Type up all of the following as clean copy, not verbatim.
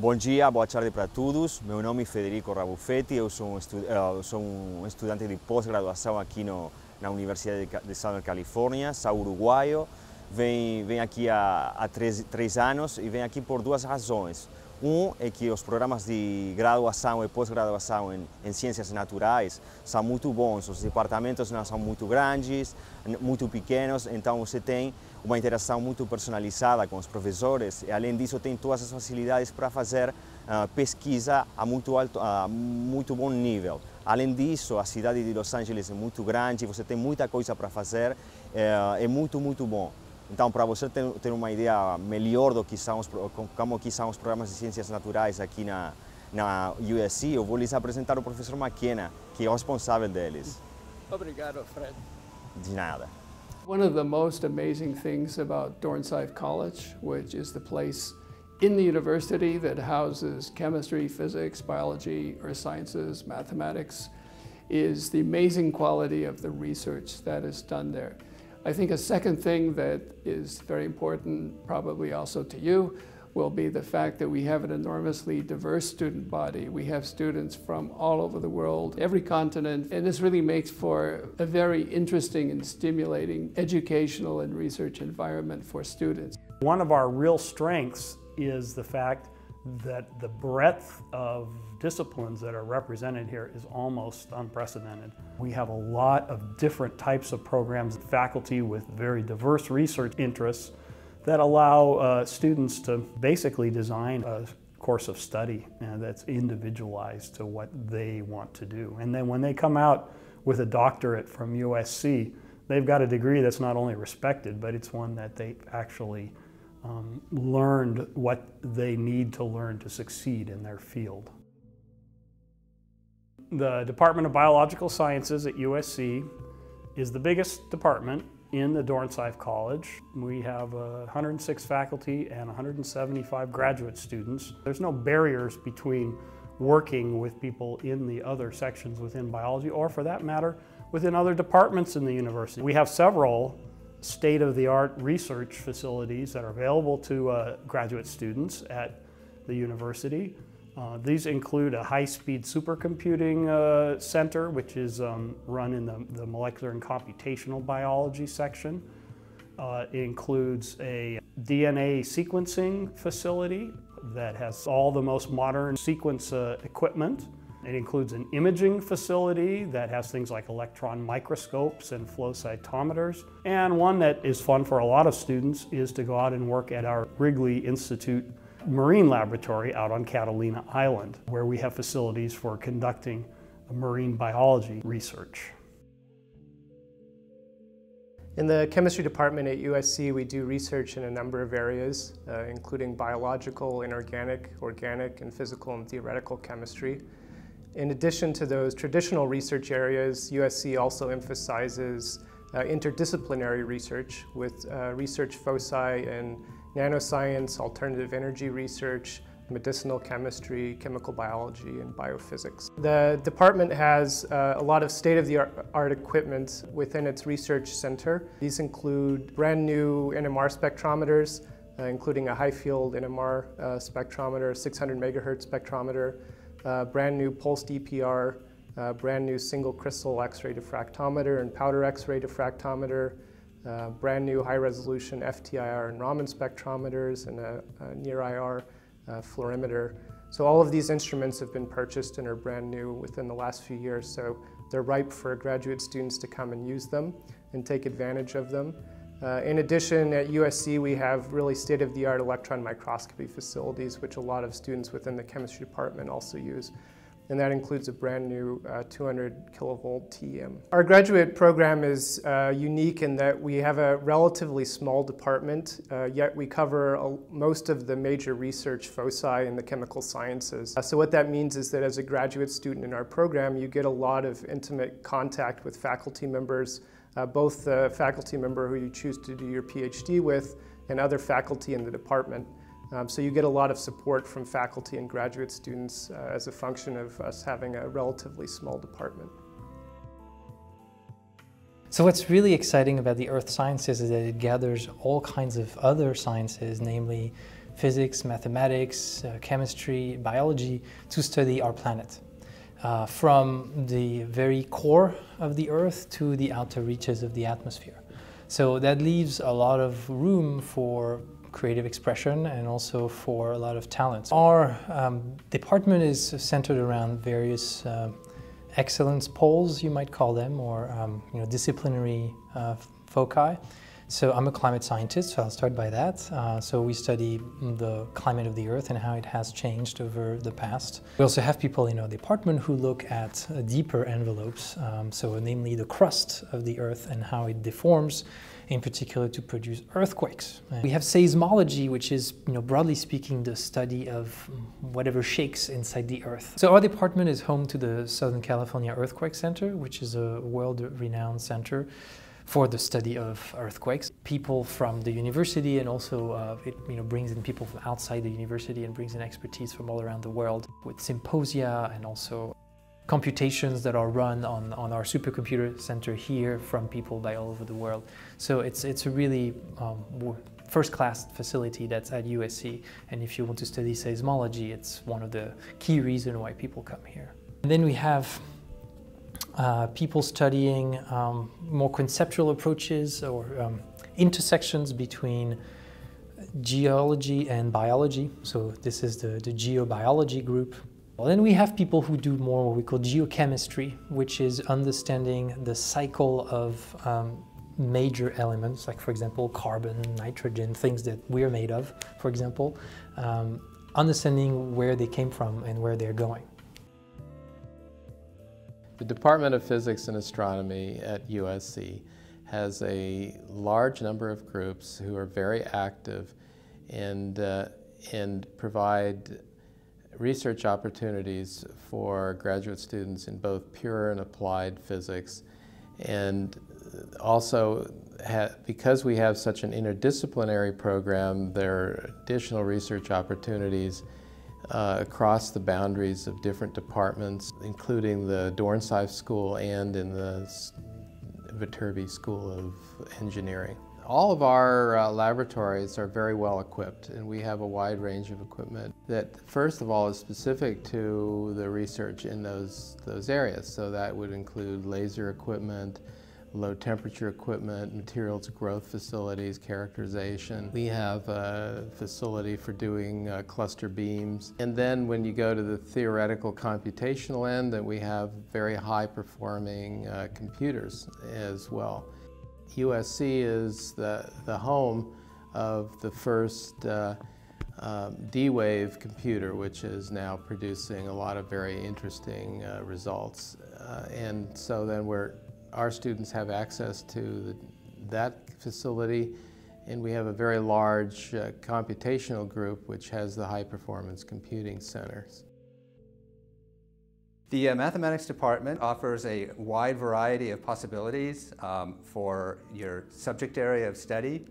Bom dia, boa tarde para todos. Meu nome é Federico Rabufetti, eu sou estudante de pós-graduação aqui na Universidade de Southern California, sou uruguaio. Venho aqui há três anos e venho aqui por duas razões. Um é que os programas de graduação e pós-graduação em ciências naturais são muito bons, os departamentos não são muito grandes, muito pequenos, então você tem uma interação muito personalizada com os professores e, além disso, tem todas as facilidades para fazer pesquisa a muito bom nível. Além disso, a cidade de Los Angeles é muito grande, você tem muita coisa para fazer, é muito bom. Então, para você ter uma ideia melhor do que como são os programas de ciências naturais aqui na USC, eu vou lhes apresentar o professor McKenna, que é o responsável deles. Obrigado, Fred. De nada. One of the most amazing things about Dornsife College, which is the place in the university that houses chemistry, physics, biology, earth sciences, mathematics, is the amazing quality of the research that is done there. I think a second thing that is very important, probably also to you, will be the fact that we have an enormously diverse student body. We have students from all over the world, every continent, and this really makes for a very interesting and stimulating educational and research environment for students. One of our real strengths is the fact that the breadth of disciplines that are represented here is almost unprecedented. We have a lot of different types of programs, faculty with very diverse research interests that allow students to basically design a course of study that's individualized to what they want to do. And then when they come out with a doctorate from USC, they've got a degree that's not only respected, but it's one that they actually learned what they need to learn to succeed in their field. The Department of Biological Sciences at USC is the biggest department in the Dornsife College. We have 106 faculty and 175 graduate students. There's no barriers between working with people in the other sections within biology, or for that matter, within other departments in the university. We have several state-of-the-art research facilities that are available to graduate students at the university. These include a high-speed supercomputing center, which is run in the molecular and computational biology section. It includes a DNA sequencing facility that has all the most modern sequence equipment. It includes an imaging facility that has things like electron microscopes and flow cytometers. And one that is fun for a lot of students is to go out and work at our Wrigley Institute Marine Laboratory out on Catalina Island, where we have facilities for conducting marine biology research. In the chemistry department at USC, we do research in a number of areas, including biological, inorganic, organic, and physical and theoretical chemistry. In addition to those traditional research areas, USC also emphasizes interdisciplinary research with research foci in nanoscience, alternative energy research, medicinal chemistry, chemical biology, and biophysics. The department has a lot of state-of-the-art equipment within its research center. These include brand new NMR spectrometers, including a high-field NMR spectrometer, 600 megahertz spectrometer, brand new pulsed EPR, brand new single crystal X-ray diffractometer and powder X-ray diffractometer, brand new high-resolution FTIR and Raman spectrometers, and a near-IR fluorimeter. So all of these instruments have been purchased and are brand new within the last few years, so they're ripe for graduate students to come and use them and take advantage of them. In addition, at USC we have really state-of-the-art electron microscopy facilities, which a lot of students within the chemistry department also use. And that includes a brand new 200 kilovolt TEM. Our graduate program is unique in that we have a relatively small department, yet we cover most of the major research foci in the chemical sciences. So what that means is that as a graduate student in our program, you get a lot of intimate contact with faculty members, both the faculty member who you choose to do your PhD with and other faculty in the department. So you get a lot of support from faculty and graduate students as a function of us having a relatively small department. So what's really exciting about the earth sciences is that it gathers all kinds of other sciences, namely physics, mathematics, chemistry, biology to study our planet. From the very core of the Earth to the outer reaches of the atmosphere. So that leaves a lot of room for creative expression and also for a lot of talent. Our department is centered around various excellence poles, you might call them, or disciplinary foci. So I'm a climate scientist, so I'll start by that. So we study the climate of the Earth and how it has changed over the past. We also have people in our department who look at deeper envelopes, so namely the crust of the Earth and how it deforms, in particular to produce earthquakes. We have seismology, which is, broadly speaking, the study of whatever shakes inside the Earth. So our department is home to the Southern California Earthquake Center, which is a world-renowned center for the study of earthquakes. People from the university, and also it brings in people from outside the university and brings in expertise from all around the world with symposia and also computations that are run on our supercomputer center here from people by all over the world. So it's a really first-class facility that's at USC, and if you want to study seismology, it's one of the key reasons why people come here. And then we have people studying more conceptual approaches or intersections between geology and biology. So this is the geobiology group. Well, then we have people who do more what we call geochemistry, which is understanding the cycle of major elements, like for example carbon, nitrogen, things that we're made of, for example, understanding where they came from and where they're going. The Department of Physics and Astronomy at USC has a large number of groups who are very active and provide research opportunities for graduate students in both pure and applied physics. And also, because we have such an interdisciplinary program, there are additional research opportunities across the boundaries of different departments, including the Dornsife School and in the Viterbi School of Engineering. All of our laboratories are very well equipped, and we have a wide range of equipment that, first of all, is specific to the research in those areas. So that would include laser equipment, low temperature equipment, materials growth facilities, characterization. We have a facility for doing cluster beams. And then when you go to the theoretical computational end, then we have very high performing computers as well. USC is the home of the first D-Wave computer, which is now producing a lot of very interesting results. And so then our students have access to that facility, and we have a very large computational group which has the high performance computing centers. The mathematics department offers a wide variety of possibilities for your subject area of study.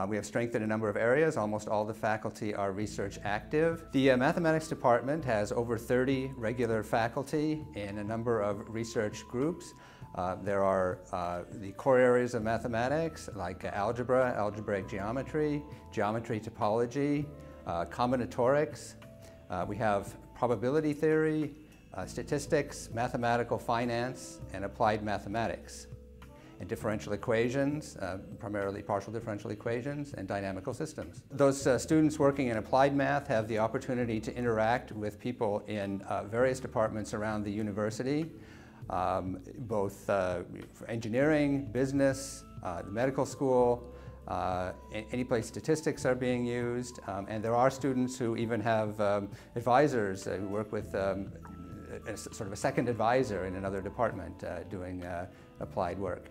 We have strength in a number of areas. Almost all the faculty are research active. The mathematics department has over 30 regular faculty in a number of research groups. There are the core areas of mathematics like algebra, algebraic geometry, geometry topology, combinatorics. We have probability theory, statistics, mathematical finance, and applied mathematics, and differential equations, primarily partial differential equations, and dynamical systems. Those students working in applied math have the opportunity to interact with people in various departments around the university, both engineering, business, the medical school, any place statistics are being used, and there are students who even have advisors who work with sort of a second advisor in another department doing applied work.